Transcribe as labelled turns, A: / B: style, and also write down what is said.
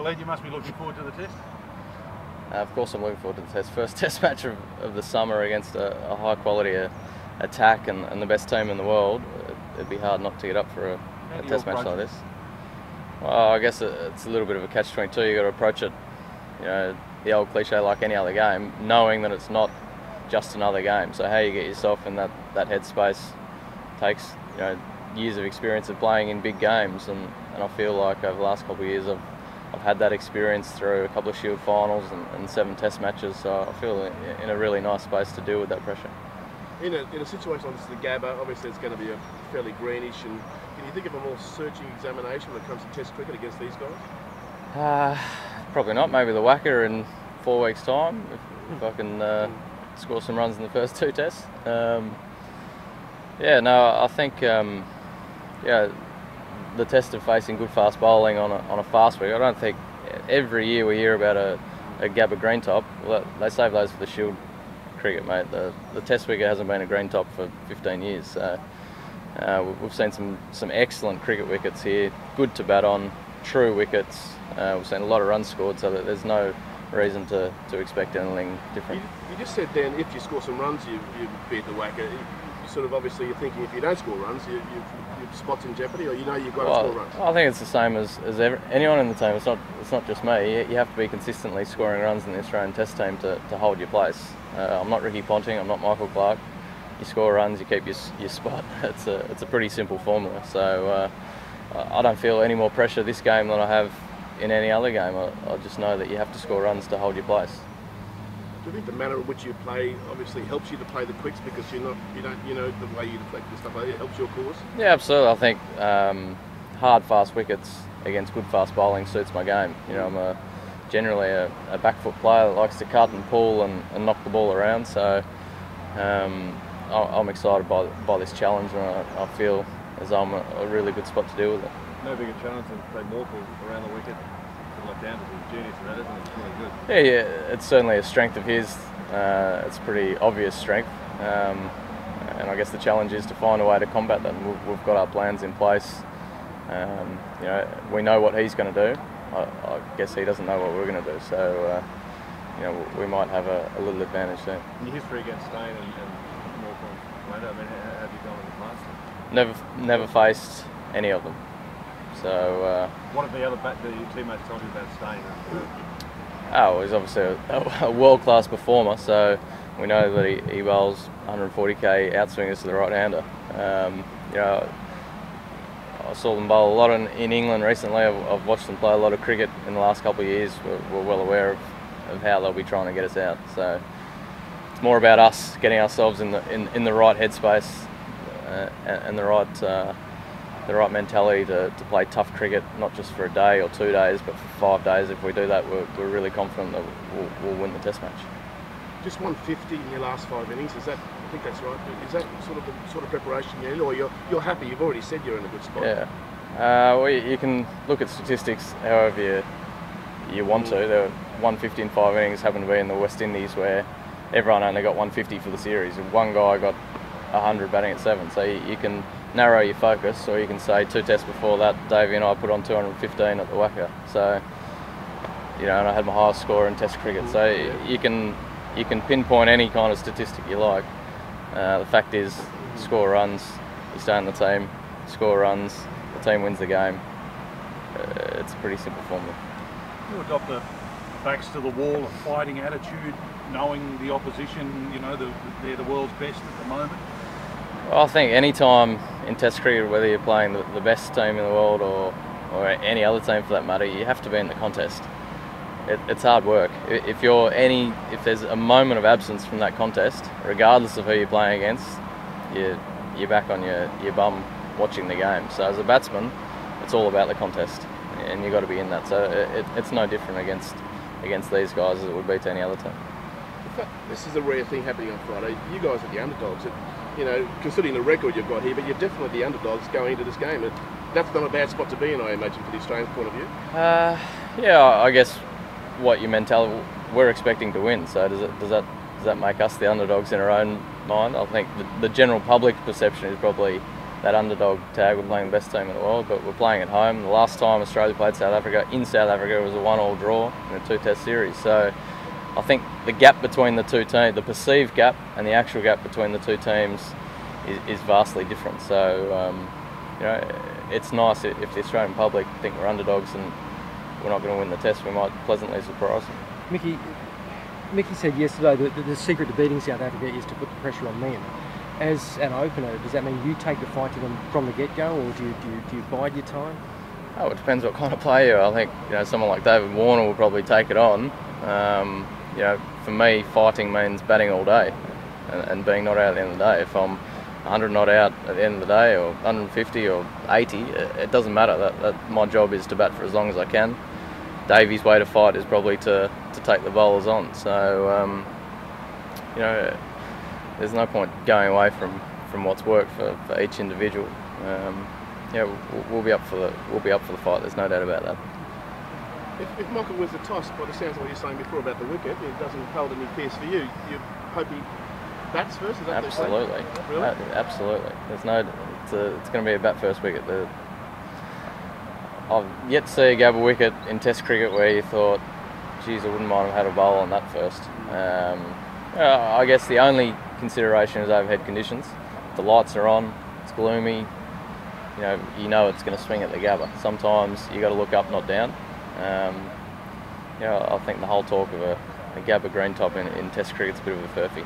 A: Well, Ed, you must be looking forward to the test.
B: Of course I'm looking forward to the test. First test match of the summer against a high quality attack and the best team in the world. It'd be hard not to get up for a test match like this. Well, I guess it's a little bit of a catch-22. You've got to approach it, you know, the old cliche, like any other game, knowing that it's not just another game. So how you get yourself in that headspace takes, you know, years of experience of playing in big games, and I feel like over the last couple of years I've had that experience through a couple of Shield finals and 7 test matches, so I feel in a really nice space to deal with that pressure.
C: In a situation like this, the Gabba, obviously it's going to be a fairly greenish, and can you think of a more searching examination when it comes to test cricket against these guys?
B: Probably not. Maybe the Wacker in 4 weeks' time, if I can score some runs in the first 2 tests. Yeah, no, I think yeah, the test of facing good fast bowling on a fast week. I don't think every year we hear about a Gabba green top. Well, they save those for the Shield cricket, mate. The test wicket hasn't been a green top for 15 years. So we've seen some excellent cricket wickets here, good to bat on, true wickets. We've seen a lot of runs scored, so that there's no reason to expect anything different.
C: You just said then, if you score some runs, you beat the Wacker. Sort of obviously you're thinking if you don't score runs, your spot's in jeopardy, or you know you've got to score runs.
B: I think it's the same as anyone in the team. It's not just me. You have to be consistently scoring runs in the Australian Test team to hold your place. I'm not Ricky Ponting. I'm not Michael Clarke. You score runs, you keep your spot. It's a pretty simple formula. So I don't feel any more pressure this game than I have in any other game. I just know that you have to score runs to hold your place.
C: Do you think the manner in which you play obviously helps you to play the quicks because you know the way you deflect and stuff like that, it helps your cause?
B: Yeah, absolutely. I think hard, fast wickets against good fast bowling suits my game. You know, I'm generally a back foot player that likes to cut and pull and knock the ball around. So I'm excited by this challenge, and I feel as though I'm a really good spot to deal with it.
D: No bigger challenge than to play Morkel around the wicket. Left-handers is genius for that, isn't it? It's really good.
B: Yeah, it's certainly a strength of his. It's a pretty obvious strength, and I guess the challenge is to find a way to combat that. And we've got our plans in place. You know, we know what he's going to do. I guess he doesn't know what we're going to do. So, you know, we might have a little advantage there.
D: In your history against Steyn and Morkel, I mean, how have you gone in the past?
B: Never faced any of them. So
D: what have the teammates told you about Steyn?
B: Oh, he's obviously a world-class performer, so we know that he bowls 140k outswingers to the right-hander. You know, I saw them bowl a lot in England recently. I've watched them play a lot of cricket in the last couple of years. We're well aware of how they'll be trying to get us out. So it's more about us getting ourselves in the right headspace and the right mentality to play tough cricket, not just for a day or 2 days, but for 5 days. If we do that, we're really confident that we'll win the test match.
C: Just 150 in your last 5 innings, is that, I think that's right, is that sort of the sort of preparation you're in, or you're happy, you've already said you're in a good spot?
B: Yeah, well, you can look at statistics however you want to. The 150 in 5 innings happened to be in the West Indies, where everyone only got 150 for the series, and one guy got 100 batting at 7, so you can narrow your focus, or you can say 2 tests before that, Davey and I put on 215 at the Wacker. So, you know, and I had my highest score in Test cricket. So you can pinpoint any kind of statistic you like. The fact is, score runs, you stay in the team, score runs, the team wins the game. It's a pretty simple formula.
A: You adopt the backs to the wall, a fighting attitude, knowing the opposition, you know, they're the world's best at the moment.
B: Well, I think any time in Test cricket, whether you're playing the best team in the world or any other team for that matter, you have to be in the contest. It's hard work. If there's a moment of absence from that contest, regardless of who you're playing against, you're back on your bum watching the game. So as a batsman, it's all about the contest, and you've got to be in that. So it's no different against these guys as it would be to any other team.
C: In fact, this is a rare thing happening on Friday. You guys are the underdogs. You know, considering the record you've got here, but you're definitely the underdogs going into this game. That's not a bad spot to be in, I imagine, from the Australian point of view.
B: Yeah, I guess what your mentality, we're expecting to win. So does that make us the underdogs in our own mind? I think the general public perception is probably that underdog tag. We're playing the best team in the world, but we're playing at home. The last time Australia played South Africa in South Africa was a 1-1 draw in a 2-test series. So I think the gap between the two teams, the perceived gap and the actual gap between the two teams is vastly different. So you know, it's nice if the Australian public think we're underdogs and we're not going to win the test. We might pleasantly surprise them.
E: Mickey said yesterday that the secret to beating South Africa is to put the pressure on them. As an opener, does that mean you take the fight to them from the get-go, or do you bide your time?
B: Oh, it depends what kind of player you are. I think, you know, someone like David Warner will probably take it on. You know, for me, fighting means batting all day and being not out at the end of the day. If I'm 100 not out at the end of the day, or 150 or 80, it doesn't matter. That my job is to bat for as long as I can. Davey's way to fight is probably to take the bowlers on. So you know, there's no point going away from what's worked for each individual. Yeah, we'll be up for the fight. There's no doubt about that.
C: If Michael wins the toss, by the sounds of what you're saying before about the wicket, it doesn't hold any fears for you. You hope he bats first. Is that
B: absolutely?
C: Really?
B: Absolutely. There's no. It's going to be a bat first wicket. I've yet to see a Gabba wicket in Test cricket where you thought, geez, I wouldn't mind have had a bowl on that first. I guess the only consideration is overhead conditions. The lights are on, it's gloomy, you know it's going to swing at the Gabba. Sometimes you got to look up, not down. I think the whole talk of a Gabba green top in Test cricket's a bit of a furphy.